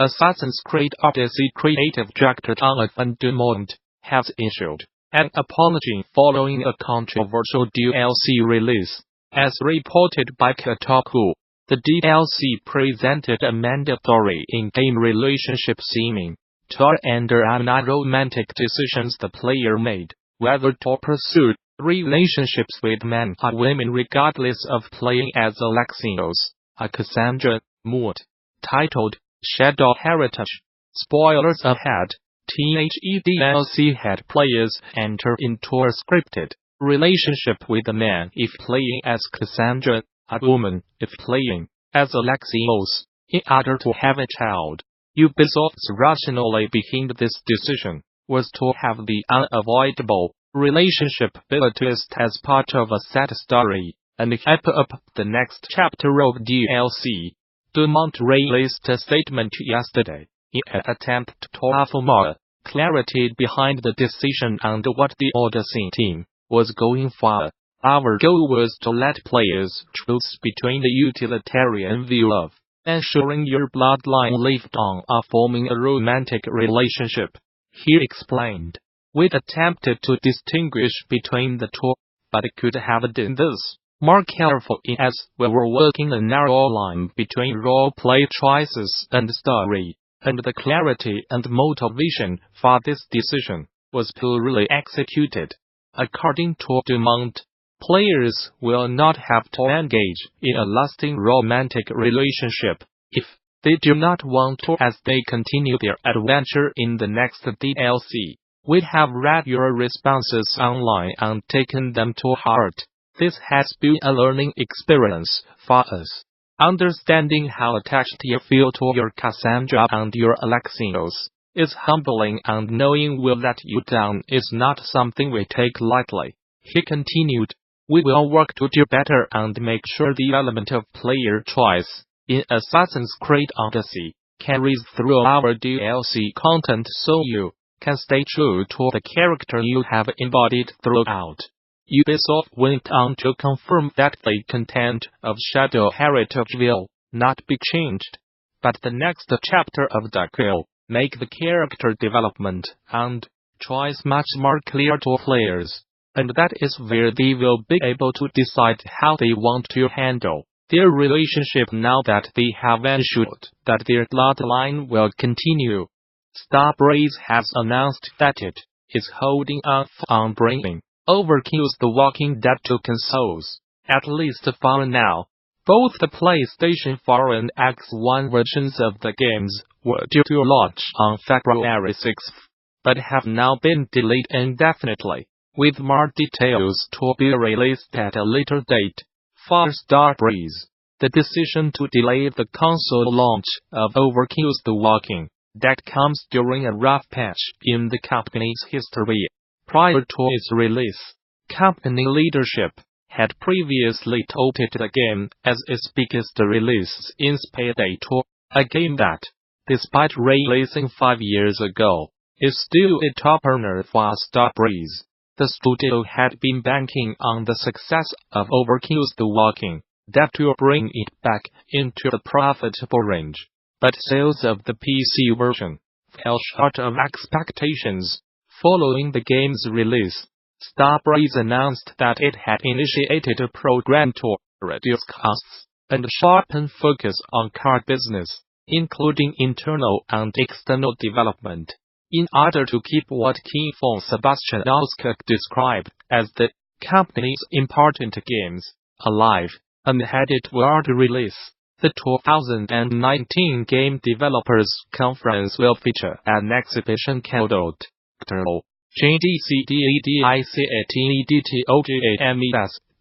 Assassin's Creed Odyssey creative director Jonathan Dumont has issued an apology following a controversial DLC release. As reported by Kotaku, the DLC presented a mandatory in-game relationship seeming to under unromantic decisions the player made, whether to pursue relationships with men or women regardless of playing as Alexios, a Kassandra mod. Titled Shadow Heritage. Spoilers ahead. The DLC had players enter into a scripted relationship with a man if playing as Kassandra, a woman if playing as Alexios, in order to have a child. Ubisoft's rationale behind this decision was to have the unavoidable relationship built as part of a set story and hype up the next chapter of DLC. Dumont released a statement yesterday in an attempt to offer more clarity behind the decision and what the Odyssey team was going for. Our goal was to let players choose between the utilitarian view of ensuring your bloodline lived on or forming a romantic relationship, he explained. We'd attempted to distinguish between the two, but could have done this more carefully as we were walking a narrow line between role-play choices and story, and the clarity and motivation for this decision was poorly executed. According to Dumont, players will not have to engage in a lasting romantic relationship if they do not want to as they continue their adventure in the next DLC. We have read your responses online and taken them to heart. This has been a learning experience for us. Understanding how attached you feel to your Kassandra and your Alexios is humbling, and knowing we'll let you down is not something we take lightly. He continued, we will work to do better and make sure the element of player choice in Assassin's Creed Odyssey carries through our DLC content so you can stay true to the character you have embodied throughout. Ubisoft went on to confirm that the content of Shadow Heritage will not be changed, but the next chapter of the will make the character development and choice much more clear to players, and that is where they will be able to decide how they want to handle their relationship now that they have ensured that their bloodline will continue. Starbreeze has announced that it is holding off on bringing Overkill's The Walking Dead to consoles, at least for now. Both the PlayStation 4 and X1 versions of the games were due to launch on February 6th, but have now been delayed indefinitely, with more details to be released at a later date. For Starbreeze, the decision to delay the console launch of Overkill's The Walking Dead comes during a rough patch in the company's history. Prior to its release, company leadership had previously touted the game as its biggest release since Payday 2, a game that, despite releasing 5 years ago, is still a top earner for Starbreeze. The studio had been banking on the success of Overkill's The Walking Dead to bring it back into the profitable range, but sales of the PC version fell short of expectations. Following the game's release, Starbreeze announced that it had initiated a program to reduce costs and sharpen focus on core business, including internal and external development, in order to keep what CFO Sebastian Ahlskog described as the company's important games alive and headed toward release. The 2019 Game Developers Conference will feature an exhibition called Ctrl GDC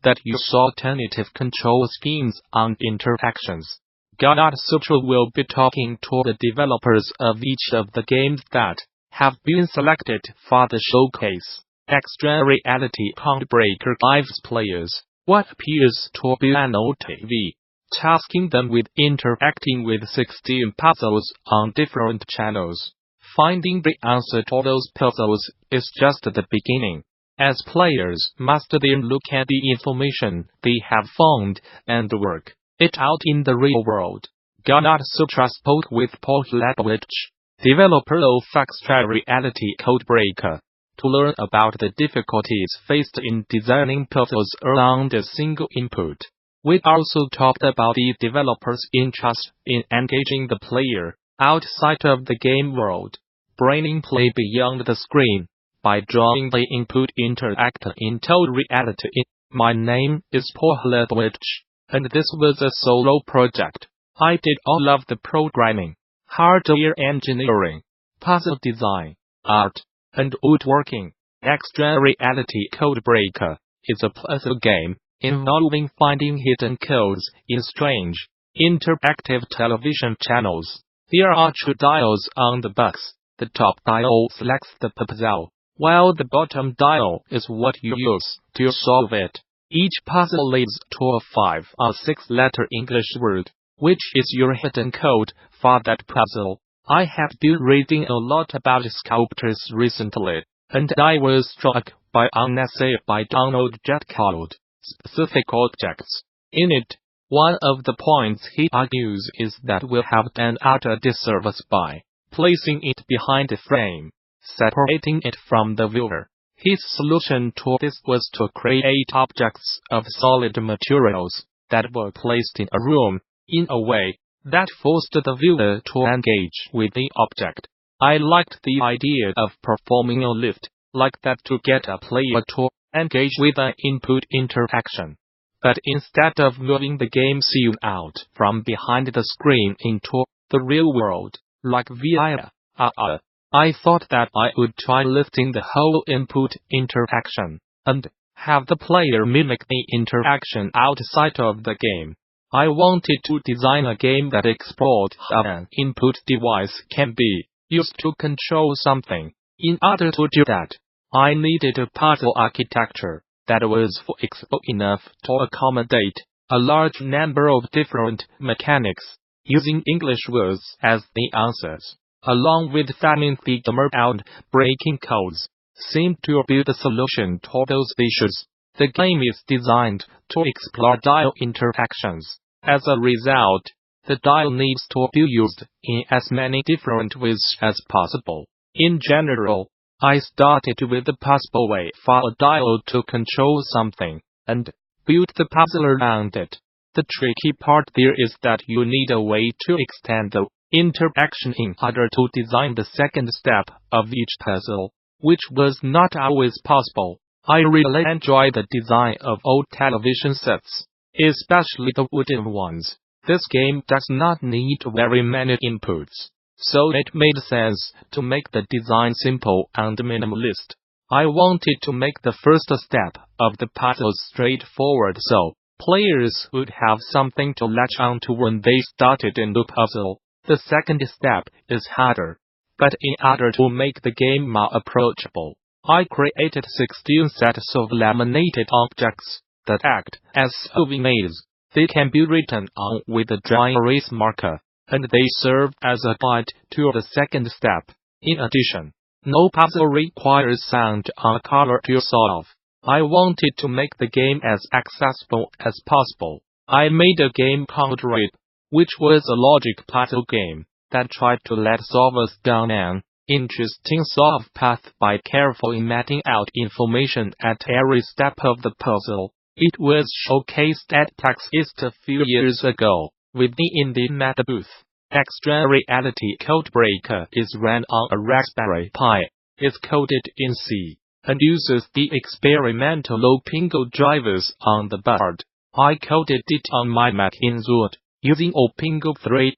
that uses alternative control schemes and interactions. Gamasutra will be talking to the developers of each of the games that have been selected for the showcase. EXTRAREALITY CODEBREAKER gives players what appears to be an OTV, tasking them with interacting with 16 puzzles on different channels. Finding the answer to those puzzles is just the beginning, as players must then look at the information they have found and work it out in the real world. Gamasutra spoke with Hlebowitsh, developer of EXTRAREALITY CODEBREAKER, to learn about the difficulties faced in designing puzzles around a single input. We also talked about the developer's interest in engaging the player outside of the game world, bringing play beyond the screen, by drawing the input interact into reality. My name is Hlebowitsh, and this was a solo project. I did all of the programming, hardware engineering, puzzle design, art, and woodworking. EXTRAREALITY CODEBREAKER is a puzzle game involving finding hidden codes in strange, interactive television channels. There are two dials on the box. The top dial selects the puzzle, while the bottom dial is what you use to solve it. Each puzzle leads to a 5 or 6-letter English word, which is your hidden code for that puzzle. I have been reading a lot about sculptors recently, and I was struck by an essay by Judd called Specific Objects. In it, one of the points he argues is that we have done utter disservice by placing it behind the frame, separating it from the viewer. His solution to this was to create objects of solid materials that were placed in a room, in a way that forced the viewer to engage with the object. I liked the idea of performing a lift like that to get a player to engage with an input interaction. But instead of moving the game scene out from behind the screen into the real world, like via AR, I thought that I would try lifting the whole input interaction, and have the player mimic the interaction outside of the game. I wanted to design a game that explored how an input device can be used to control something. In order to do that, I needed a puzzle architecture that was flexible enough to accommodate a large number of different mechanics, using English words as the answers, along with framing the grammar and breaking codes, seemed to be the solution to those issues. The game is designed to explore dial interactions. As a result, the dial needs to be used in as many different ways as possible. In general, I started with the possible way for a dial to control something, and built the puzzle around it. The tricky part there is that you need a way to extend the interaction in order to design the second step of each puzzle, which was not always possible. I really enjoy the design of old television sets, especially the wooden ones. This game does not need very many inputs, so it made sense to make the design simple and minimalist. I wanted to make the first step of the puzzle straightforward so players would have something to latch onto when they started in the puzzle. The second step is harder, but in order to make the game more approachable, I created 16 sets of laminated objects that act as souvenirs. They can be written on with a dry erase marker, and they serve as a guide to the second step. In addition, no puzzle requires sound or color to solve. I wanted to make the game as accessible as possible. I made a game called Rip, which was a logic puzzle game that tried to let solvers down an interesting solve path by carefully mapping out information at every step of the puzzle. It was showcased at PAX East a few years ago, with the indie Megabooth. EXTRAREALITY CODEBREAKER is run on a Raspberry Pi, is coded in C, and uses the experimental OpenGL drivers on the board. I coded it on my Mac in Judd, using OpenGL 3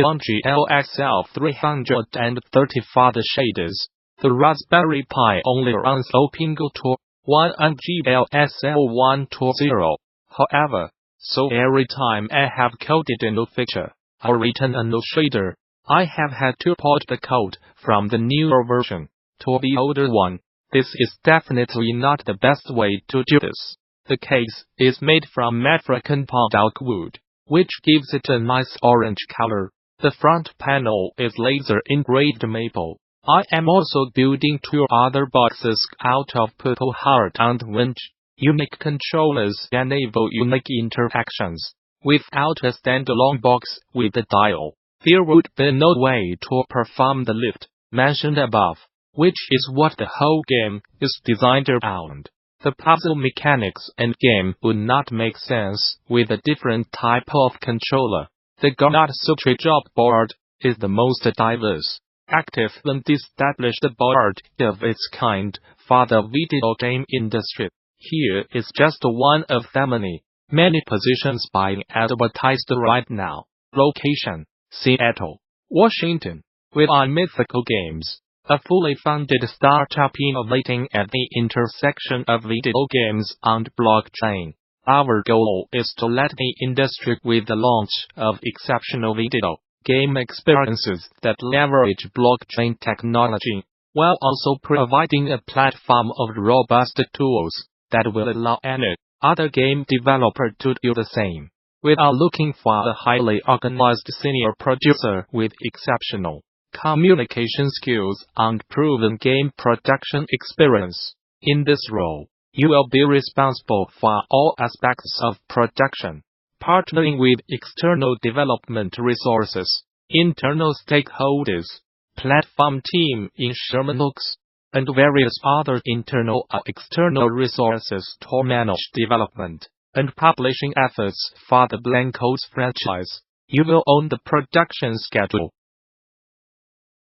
on GLSL 334 shaders. The Raspberry Pi only runs OpenGL 2.1 and GLSL 1.0. However, so every time I have coded a new feature, or written a new shader, I have had to port the code from the newer version to the older one. This is definitely not the best way to do this. The case is made from African padauk wood, which gives it a nice orange color. The front panel is laser engraved maple. I am also building 2 other boxes out of Purple Heart and Winch. Unique controllers enable unique interactions. Without a standalone box with a dial, there would be no way to perform the lift mentioned above, which is what the whole game is designed around. The puzzle mechanics and game would not make sense with a different type of controller. The Gamasutra Job board is the most diverse, active and established board of its kind for the video game industry. Here is just one of the many positions being advertised right now. Location: Seattle, Washington. We are Mythical Games, a fully funded startup innovating at the intersection of video games and blockchain. Our goal is to lead the industry with the launch of exceptional video game experiences that leverage blockchain technology, while also providing a platform of robust tools that will allow any other game developer to do the same. We are looking for a highly organized senior producer with exceptional communication skills and proven game production experience. In this role, you will be responsible for all aspects of production, partnering with external development resources, internal stakeholders, platform team in Sherman Oaks, and various other internal or external resources to manage development and publishing efforts for the Blankos franchise. You will own the production schedule,